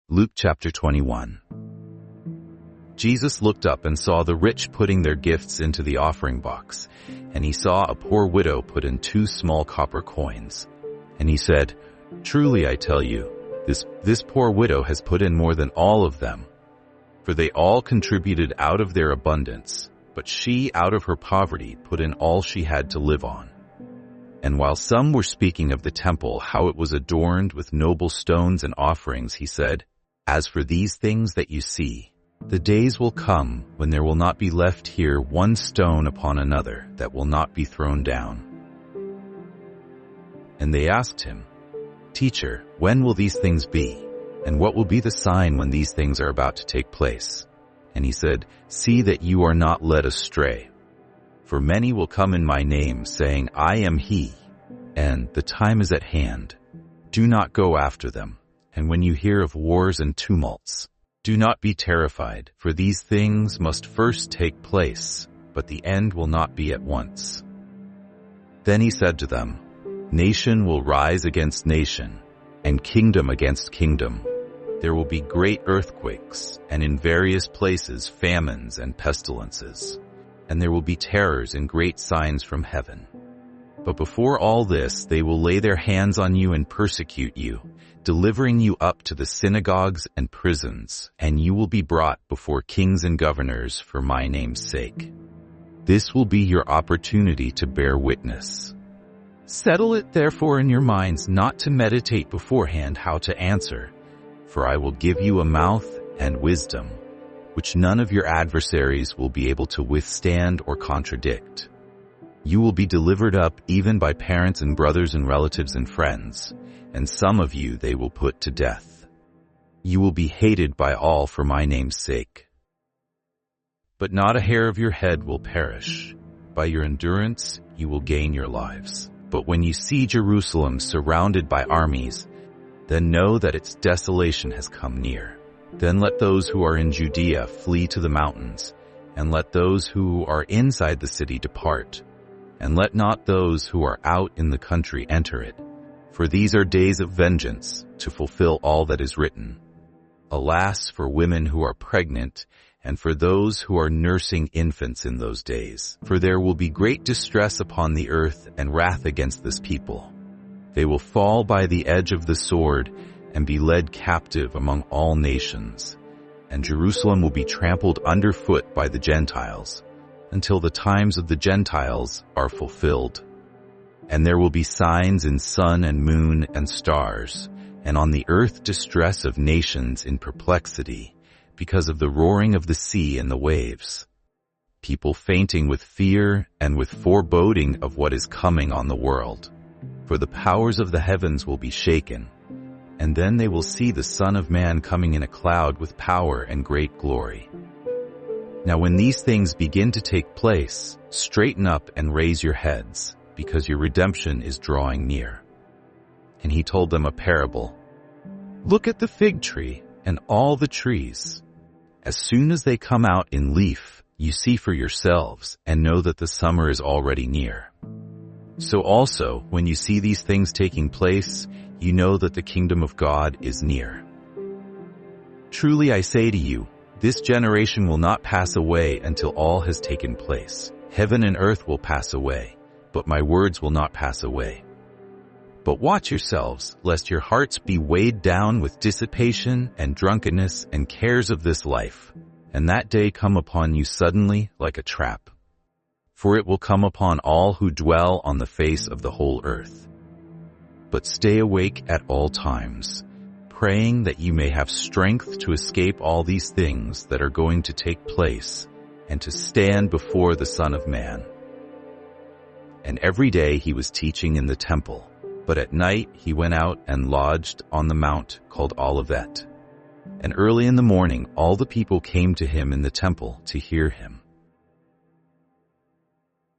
Luke chapter 21. Jesus looked up and saw the rich putting their gifts into the offering box, and he saw a poor widow put in 2 small copper coins. And he said, "Truly I tell you, this poor widow has put in more than all of them. For they all contributed out of their abundance, but she out of her poverty put in all she had to live on." And while some were speaking of the temple, how it was adorned with noble stones and offerings, he said, "As for these things that you see, the days will come when there will not be left here one stone upon another that will not be thrown down." And they asked him, "Teacher, when will these things be? And what will be the sign when these things are about to take place?" And he said, "See that you are not led astray. For many will come in my name, saying, 'I am he,' and 'the time is at hand.' Do not go after them. And when you hear of wars and tumults, do not be terrified, for these things must first take place, but the end will not be at once." Then he said to them, "Nation will rise against nation, and kingdom against kingdom. There will be great earthquakes, and in various places famines and pestilences. And there will be terrors and great signs from heaven. But before all this, they will lay their hands on you and persecute you, delivering you up to the synagogues and prisons, and you will be brought before kings and governors for my name's sake. This will be your opportunity to bear witness. Settle it therefore in your minds not to meditate beforehand how to answer, for I will give you a mouth and wisdom, which none of your adversaries will be able to withstand or contradict. You will be delivered up even by parents and brothers and relatives and friends, and some of you they will put to death. You will be hated by all for my name's sake. But not a hair of your head will perish. By your endurance you will gain your lives. But when you see Jerusalem surrounded by armies, then know that its desolation has come near. Then let those who are in Judea flee to the mountains, and let those who are inside the city depart. And let not those who are out in the country enter it. For these are days of vengeance, to fulfill all that is written. Alas for women who are pregnant, and for those who are nursing infants in those days. For there will be great distress upon the earth and wrath against this people. They will fall by the edge of the sword and be led captive among all nations. And Jerusalem will be trampled underfoot by the Gentiles, until the times of the Gentiles are fulfilled. And there will be signs in sun and moon and stars, and on the earth distress of nations in perplexity, because of the roaring of the sea and the waves. People fainting with fear and with foreboding of what is coming on the world. For the powers of the heavens will be shaken, and then they will see the Son of Man coming in a cloud with power and great glory. Now when these things begin to take place, straighten up and raise your heads, because your redemption is drawing near." And he told them a parable. "Look at the fig tree and all the trees. As soon as they come out in leaf, you see for yourselves and know that the summer is already near. So also, when you see these things taking place, you know that the kingdom of God is near. Truly I say to you, this generation will not pass away until all has taken place. Heaven and earth will pass away, but my words will not pass away. But watch yourselves, lest your hearts be weighed down with dissipation and drunkenness and cares of this life, and that day come upon you suddenly like a trap. For it will come upon all who dwell on the face of the whole earth. But stay awake at all times, praying that you may have strength to escape all these things that are going to take place, and to stand before the Son of Man." And every day he was teaching in the temple, but at night he went out and lodged on the mount called Olivet. And early in the morning all the people came to him in the temple to hear him.